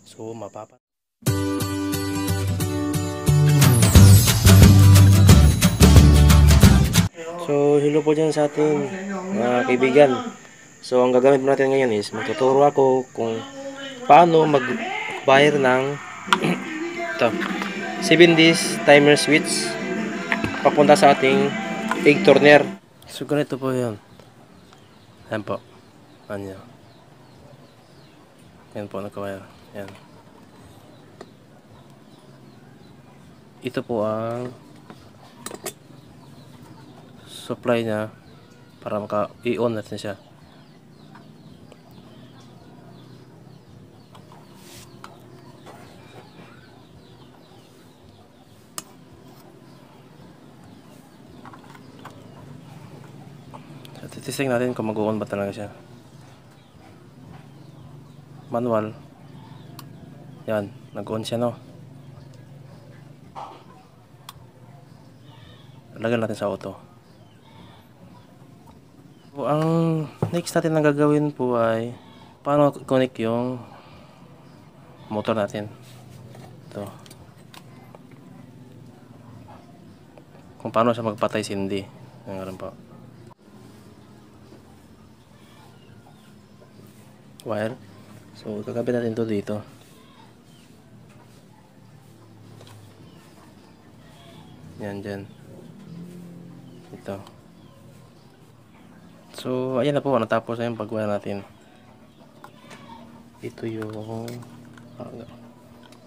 So mapapa So hello po dyan sa ating mga kaibigan. So ang gagamit natin ngayon is magtuturo ako kung paano mag-wire ng ito, 7 days timer switch papunta sa ating egg turner. So ganito po yun. Ayan po. Ano. Yan po nagka-wire. Yan. Ito po ang supply niya para maka-i-on natin siya. So, titisting natin kung mag-on ba talaga siya. Manual. Yan, nag-on siya, no. Lagyan natin sa auto. So, ang next natin na gagawin po ay paano connect yung motor natin. Ito. Kung paano siya magpatay sindi. Ngayon po. Wire. So, kakabit natin ito dito. Yan, dyan. Ito. So, ayan na po. Natapos na yung pag-wire natin. Ito yung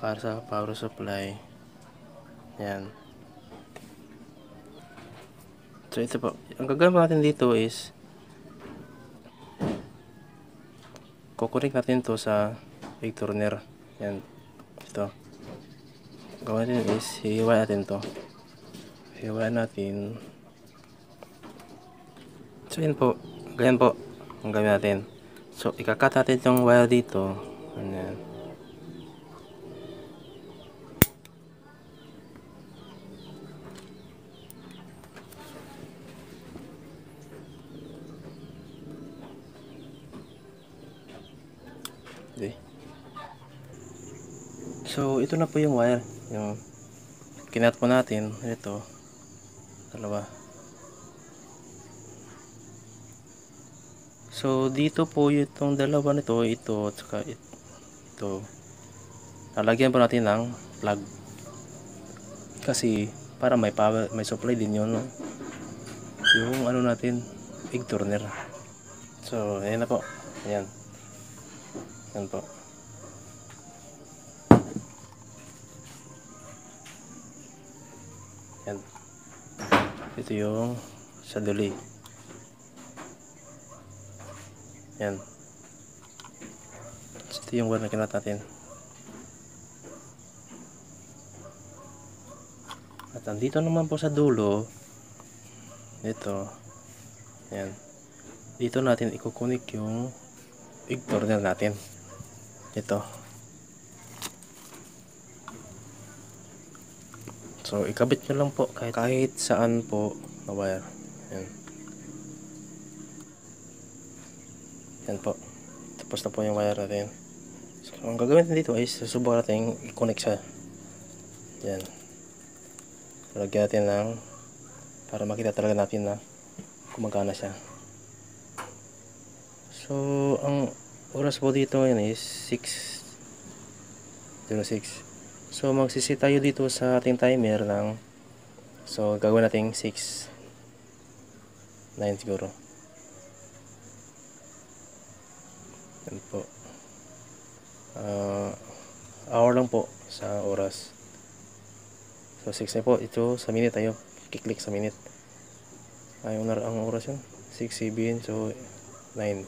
para sa power supply. Yan. So, ito po. Ang gagawin natin dito is kukunik natin to sa egg turner. Yan. Ito. Gawin natin is hihiwain natin to. Hihiwain natin. So, yan po. Ganyan po ang gawin natin. So, ikakat natin yung wire dito. Ayan. Okay. So, ito na po yung wire. Yung kinat po natin. Ito. Dalawa. So, dito po itong dalawa nito, ito, at saka ito. Lalagyan po natin ng plug. Kasi, para may power, may supply din yun, no? Yung ano natin, egg turner. So, ayan na po. Ayan. Ayan po. Ayan. Ito yung sa delay. Yan. Ito yung wire na kinat natin. At andito naman po sa dulo, ito. Yan. Dito natin ikukunik yung egg turner natin. Ito. So, ikabit nyo lang po kahit saan po na wire. Yan. Yan po. Tapos na po yung wire natin. So, ang gagawin natin dito ay susubukan natin i-connect siya. Yan. Lagyan natin ng para makita talaga natin na gumagana siya. So, ang oras po dito ngayon is 6:06. So, magsisi tayo dito sa ating timer ng so, gagawin natin 6:09 siguro. Yan po. Hour lang po sa oras. So 6 na po. Ito sa minute tayo. Kiklik sa minute. Ang oras yun. 6, 7, so 9.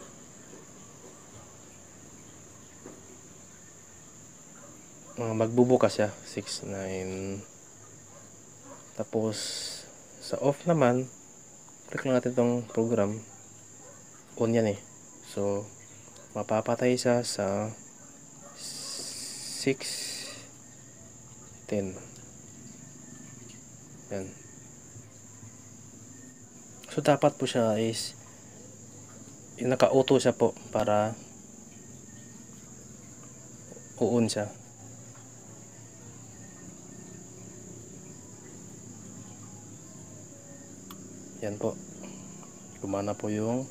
Magbubukas siya. 6, 9. Tapos sa off naman, click lang natin itong program. On yan eh. So mapapatay siya sa 6:10. Yan. So dapat po siya is naka-auto siya po para uon siya. Yan po, gumana po yung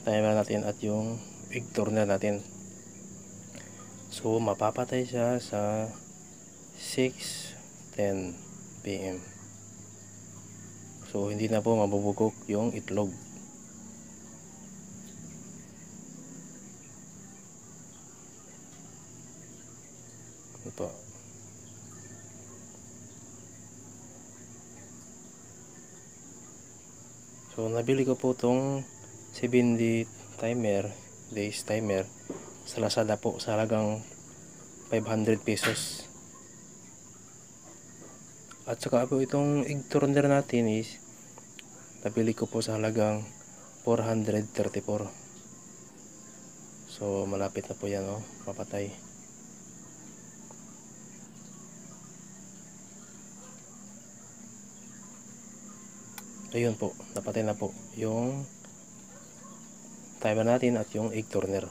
timer natin at yung egg turner natin. So mapapatay siya sa 6:10 PM. So hindi na po mabubugok yung itlog. Ito. So nabili ko po tong 7-day timer, days timer sa Lazada po sa halagang 500 pesos. At saka po itong egg turner natin is nabili ko po sa halagang 434. So malapit na po yan, oh, mapatay. Ayun po, napatay na po yung timer natin at yung egg turner.